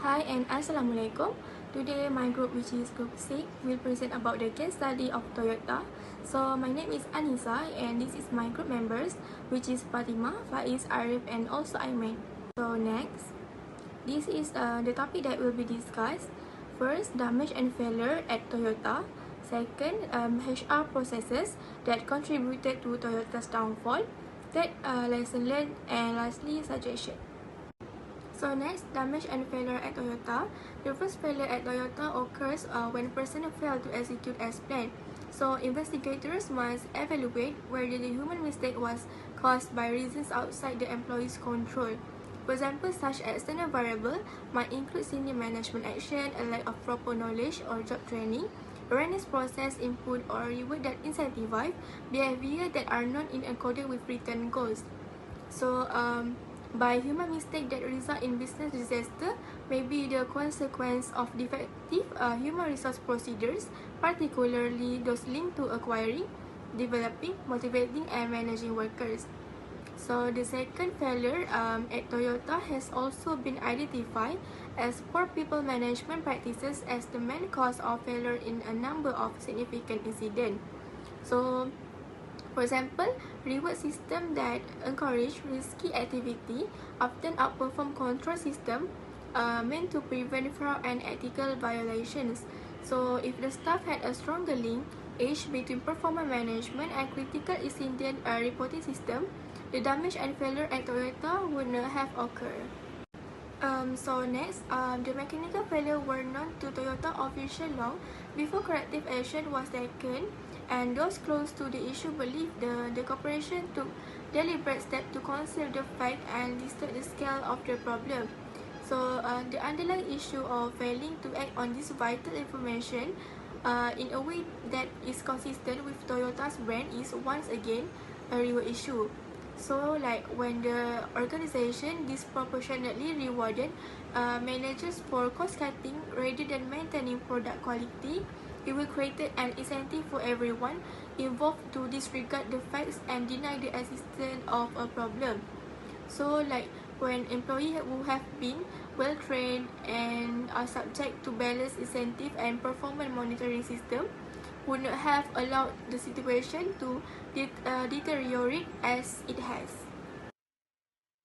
Hi and Assalamualaikum. Today my group, which is group 6, will present about the case study of Toyota. So my name is Anisa and this is my group members, which is Fatima, Faiz, Arif and also Aiman. So next, this is the topic that will be discussed. First, damage and failure at Toyota. Second, HR processes that contributed to Toyota's downfall. Third, lesson learned, and lastly, suggestion. So next, damage and failure at Toyota. The first failure at Toyota occurs when personnel fail to execute as planned. So investigators must evaluate whether the human mistake was caused by reasons outside the employee's control. For example, such external variable might include senior management action, a lack of proper knowledge or job training, erroneous process input or reward that incentivize behavior that are not in accordance with written goals. So by human mistake that result in business disaster may be the consequence of defective human resource procedures, particularly those linked to acquiring, developing, motivating, and managing workers. So the second failure at Toyota has also been identified as poor people management practices as the main cause of failure in a number of significant incidents. So for example, reward system that encourage risky activity often outperform control system meant to prevent fraud and ethical violations. So if the staff had a stronger link edge between performance management and critical incident reporting system, the damage and failure at Toyota would not have occurred. So next, the mechanical failure were known to Toyota official long before corrective action was taken, and those close to the issue believed the corporation took deliberate steps to conceal the fact and distort the scale of the problem. So the underlying issue of failing to act on this vital information in a way that is consistent with Toyota's brand is once again a real issue. So like when the organization disproportionately rewarded managers for cost cutting rather than maintaining product quality, it will create an incentive for everyone involved to disregard the facts and deny the existence of a problem. So like when employees who have been well trained and are subject to balanced incentive and performance monitoring system would not have allowed the situation to deteriorate as it has.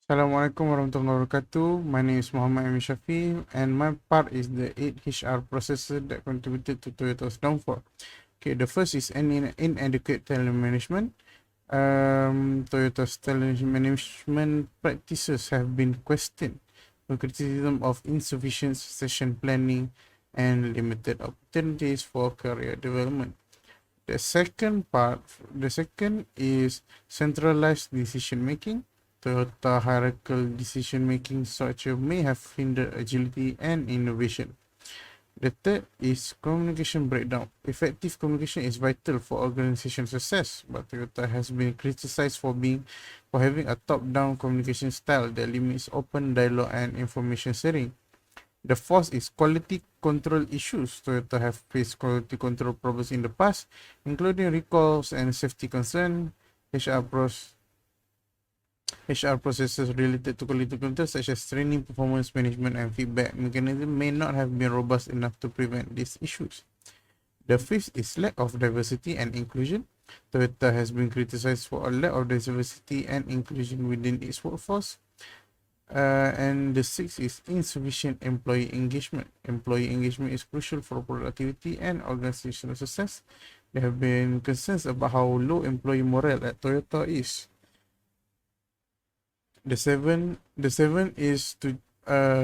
Assalamualaikum warahmatullahi wabarakatuh. My name is Muhammad Amin Shafi, and my part is the 8 HR processes that contributed to Toyota's downfall. Okay, the first is inadequate talent management. Toyota's talent management practices have been questioned with criticism of insufficient succession planning and limited opportunities for career development. The second is centralized decision making. Toyota hierarchical decision-making structure may have hindered agility and innovation. The third is communication breakdown. Effective communication is vital for organization success, but Toyota has been criticized for having a top-down communication style that limits open dialogue and information sharing. The fourth is quality control issues. Toyota have faced quality control problems in the past, including recalls and safety concern. HR pros HR processes related to quality control, such as training, performance management, and feedback mechanism, may not have been robust enough to prevent these issues. The fifth is lack of diversity and inclusion. Toyota has been criticized for a lack of diversity and inclusion within its workforce. And the sixth is insufficient employee engagement. Employee engagement is crucial for productivity and organizational success. There have been concerns about how low employee morale at Toyota is. The seven is to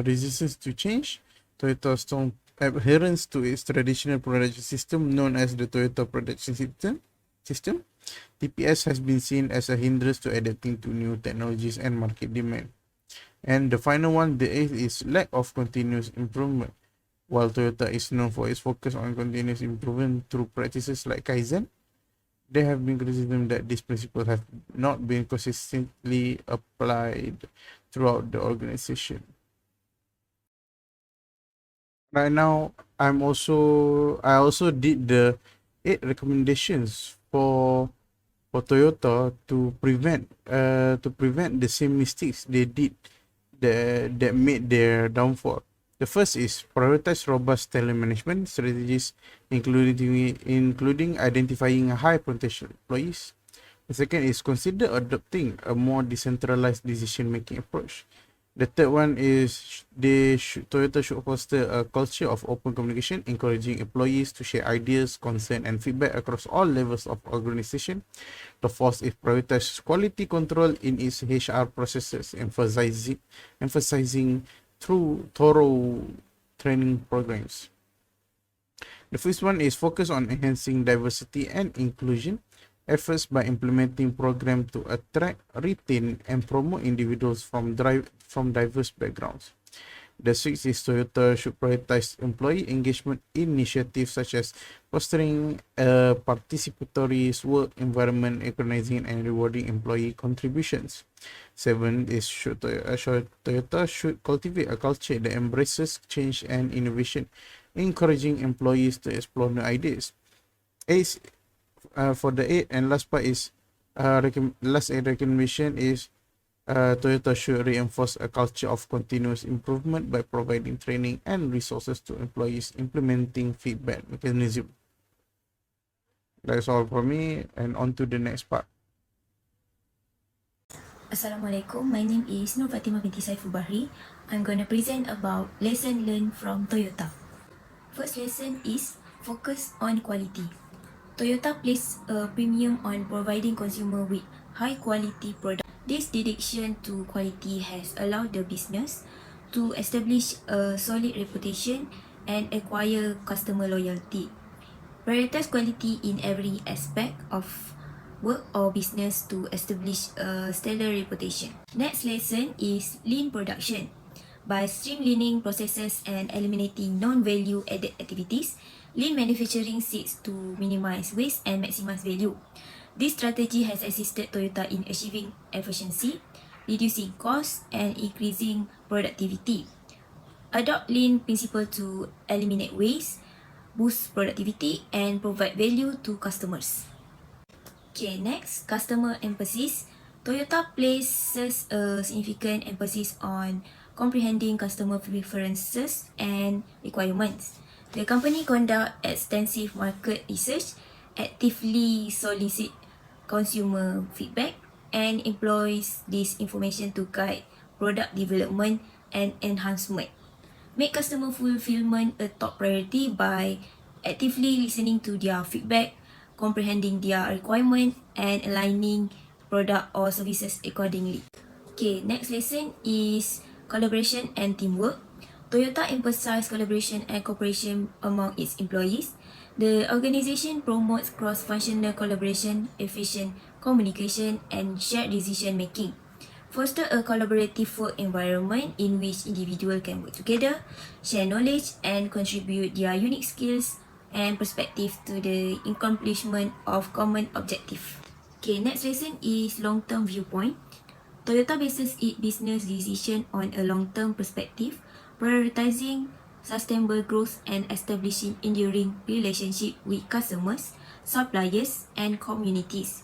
resistance to change. Toyota's strong adherence to its traditional production system known as the Toyota Production System. TPS has been seen as a hindrance to adapting to new technologies and market demand. And the final one, the eighth, is lack of continuous improvement. While Toyota is known for its focus on continuous improvement through practices like Kaizen, there have been criticism that these principles have not been consistently applied throughout the organization. Right now, I also did the 8 recommendations for Toyota to prevent the same mistakes they did that made their downfall. The first is prioritize robust talent management strategies, including identifying high potential employees. The second is consider adopting a more decentralized decision-making approach. The third one is Toyota should foster a culture of open communication, encouraging employees to share ideas, concern, and feedback across all levels of organization. The fourth is prioritize quality control in its HR processes, emphasizing through thorough training programs. The fifth one is focus on enhancing diversity and inclusion efforts by implementing programs to attract, retain, and promote individuals from diverse backgrounds. The sixth is Toyota should prioritize employee engagement initiatives such as fostering a participatory work environment, recognizing and rewarding employee contributions. Seven is Toyota should cultivate a culture that embraces change and innovation, encouraging employees to explore new ideas. Eight, for the eighth and last part is recommendation is Toyota should reinforce a culture of continuous improvement by providing training and resources to employees, implementing feedback mechanism. That's all for me, and on to the next part. Assalamualaikum, my name is Nur Fatimah binti Saiful Bahri. I'm going to present about lesson learned from Toyota. First lesson is focus on quality. Toyota places a premium on providing consumer with high quality products. This dedication to quality has allowed the business to establish a solid reputation and acquire customer loyalty. Prioritize quality in every aspect of work or business to establish a stellar reputation. Next lesson is lean production. By streamlining processes and eliminating non-value added activities, lean manufacturing seeks to minimize waste and maximize value. This strategy has assisted Toyota in achieving efficiency, reducing costs, and increasing productivity. Adopt lean principle to eliminate waste, boost productivity, and provide value to customers. Okay, next, customer emphasis. Toyota places a significant emphasis on comprehending customer preferences and requirements. The company conducts extensive market research, actively solicits consumer feedback, and employs this information to guide product development and enhancement. Make customer fulfillment a top priority by actively listening to their feedback, comprehending their requirement, and aligning product or services accordingly. Okay, next lesson is collaboration and teamwork. Toyota emphasizes collaboration and cooperation among its employees. The organization promotes cross-functional collaboration, efficient communication, and shared decision-making. Foster a collaborative work environment in which individuals can work together, share knowledge, and contribute their unique skills and perspective to the accomplishment of common objective. Okay, next lesson is long-term viewpoint. Toyota bases its business decision on a long-term perspective, prioritizing sustainable growth and establishing enduring relationship with customers, suppliers, and communities.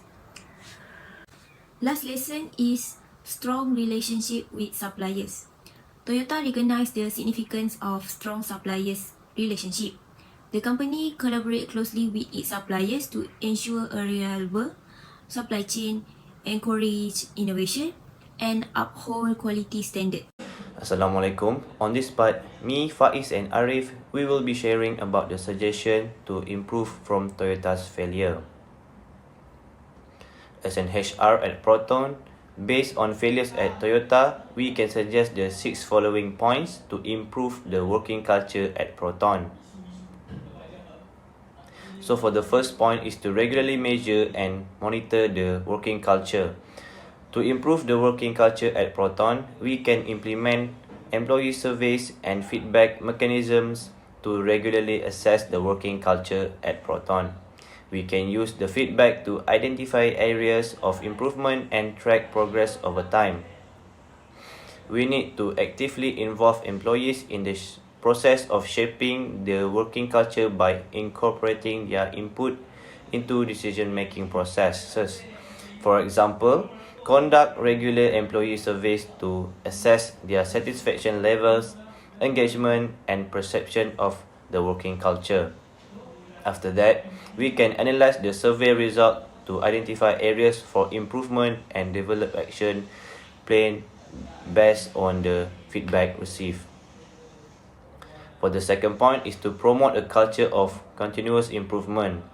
Last lesson is strong relationship with suppliers. Toyota recognizes the significance of strong suppliers relationship. The company collaborates closely with its suppliers to ensure a reliable supply chain, encourage innovation, and uphold quality standards. Assalamualaikum. On this part, me, Faiz and Arif, we will be sharing about the suggestion to improve from Toyota's failure. As an HR at Proton, based on failures at Toyota, we can suggest the 6 following points to improve the working culture at Proton. So for the first point is to regularly measure and monitor the working culture. To improve the working culture at Proton, we can implement employee surveys and feedback mechanisms to regularly assess the working culture at Proton. We can use the feedback to identify areas of improvement and track progress over time. We need to actively involve employees in the process of shaping the working culture by incorporating their input into decision-making processes. For example, conduct regular employee surveys to assess their satisfaction levels engagement, and perception of the working culture. After that, we can analyze the survey result to identify areas for improvement and develop action plan based on the feedback received. For the second point is to promote a culture of continuous improvement.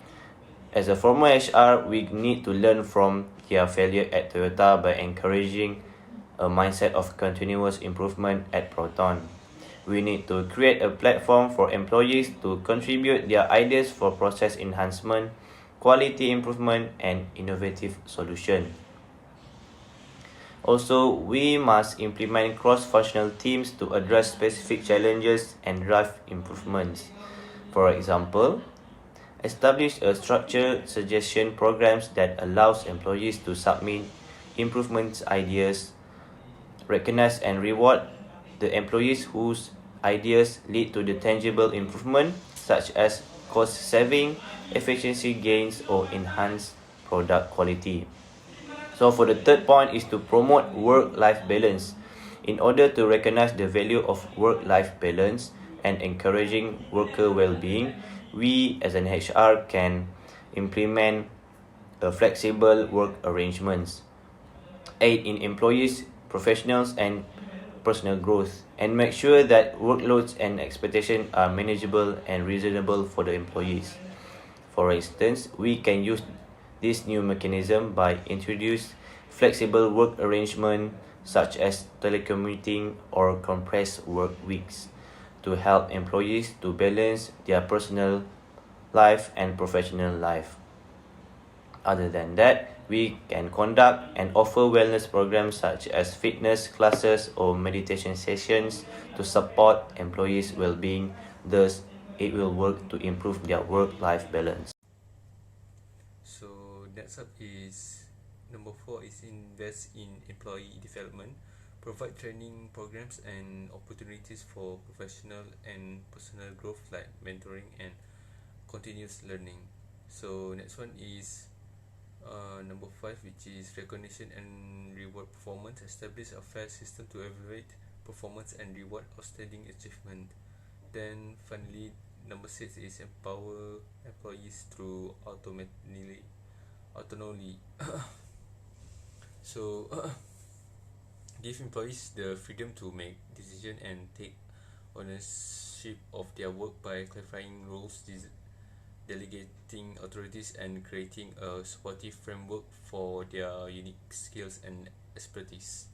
As a former HR, we need to learn from their failure at Toyota by encouraging a mindset of continuous improvement at Proton. We need to create a platform for employees to contribute their ideas for process enhancement, quality improvement, and innovative solution. Also, we must implement cross-functional teams to address specific challenges and drive improvements. For example, establish a structured suggestion programs that allows employees to submit improvement ideas, recognize and reward the employees whose ideas lead to the tangible improvement such as cost saving, efficiency gains, or enhanced product quality. So for the third point is to promote work-life balance. In order to recognize the value of work-life balance and encouraging worker well-being, we as an HR can implement a flexible work arrangements, aid in employees, professionals, and personal growth, and make sure that workloads and expectations are manageable and reasonable for the employees. For instance, we can use this new mechanism by introduce flexible work arrangement such as telecommuting or compressed work weeks to help employees to balance their personal life and professional life. Other than that, we can conduct and offer wellness programs such as fitness classes or meditation sessions to support employees' well-being. Thus, it will work to improve their work-life balance. So next up is number 4 is invest in employee development, provide training programs and opportunities for professional and personal growth like mentoring and continuous learning. So next one is number 5, which is recognition and reward performance. Establish a fair system to evaluate performance and reward outstanding achievement. Then finally, number 6 is empower employees through autonomy. So give employees the freedom to make decisions and take ownership of their work by clarifying roles, delegating authorities, and creating a supportive framework for their unique skills and expertise.